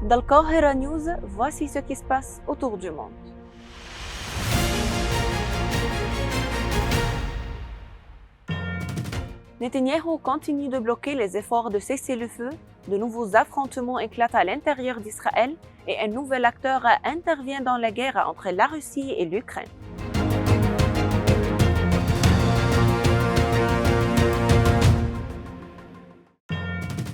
d'Al-Qahira News, voici ce qui se passe autour du monde. Netanyahou continue de bloquer les efforts de cesser le feu, de nouveaux affrontements éclatent à l'intérieur d'Israël et un nouvel acteur intervient dans la guerre entre la Russie et l'Ukraine.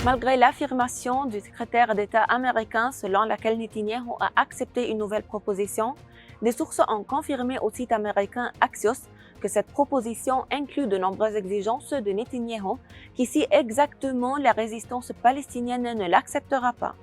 Malgré l'affirmation du secrétaire d'État américain selon laquelle Netanyahou a accepté une nouvelle proposition, des sources ont confirmé au site américain Axios que cette proposition inclut de nombreuses exigences de Netanyahou qui, si exactement la résistance palestinienne ne l'acceptera pas.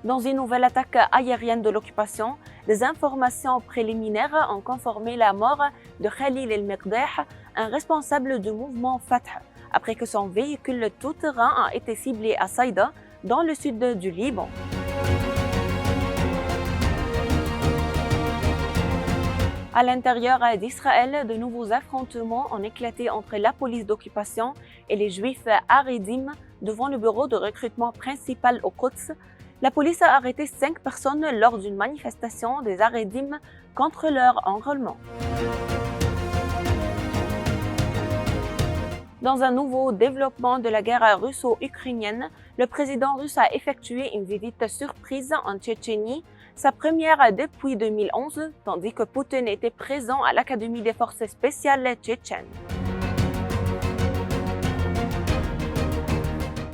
Dans une nouvelle attaque aérienne de l'occupation, des informations préliminaires ont confirmé la mort de Khalil El-Mekdeh, un responsable du mouvement Fatah, après que son véhicule tout-terrain a été ciblé à Saïda, dans le sud du Liban. À l'intérieur d'Israël, de nouveaux affrontements ont éclaté entre la police d'occupation et les Juifs haredim devant le bureau de recrutement principal au Quds. La police a arrêté 5 personnes lors d'une manifestation des haredim contre leur enrôlement. Dans un nouveau développement de la guerre russo-ukrainienne, le président russe a effectué une visite surprise en Tchétchénie, sa première depuis 2011, tandis que Poutine était présent à l'Académie des forces spéciales tchétchènes.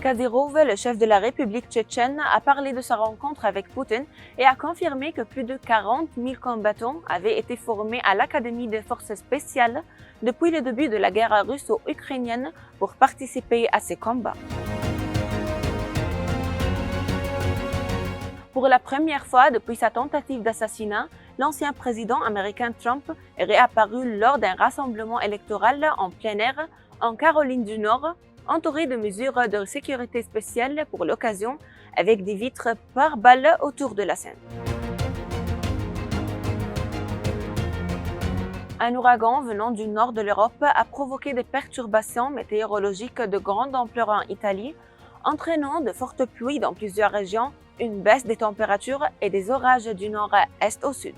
Kadyrov, le chef de la République tchétchène, a parlé de sa rencontre avec Poutine et a confirmé que plus de 40 000 combattants avaient été formés à l'Académie des forces spéciales depuis le début de la guerre russo-ukrainienne pour participer à ces combats. Pour la première fois depuis sa tentative d'assassinat, l'ancien président américain Trump est réapparu lors d'un rassemblement électoral en plein air en Caroline du Nord, entouré de mesures de sécurité spéciales pour l'occasion, avec des vitres pare-balles autour de la scène. Un ouragan venant du nord de l'Europe a provoqué des perturbations météorologiques de grande ampleur en Italie, entraînant de fortes pluies dans plusieurs régions, une baisse des températures et des orages du nord-est au sud.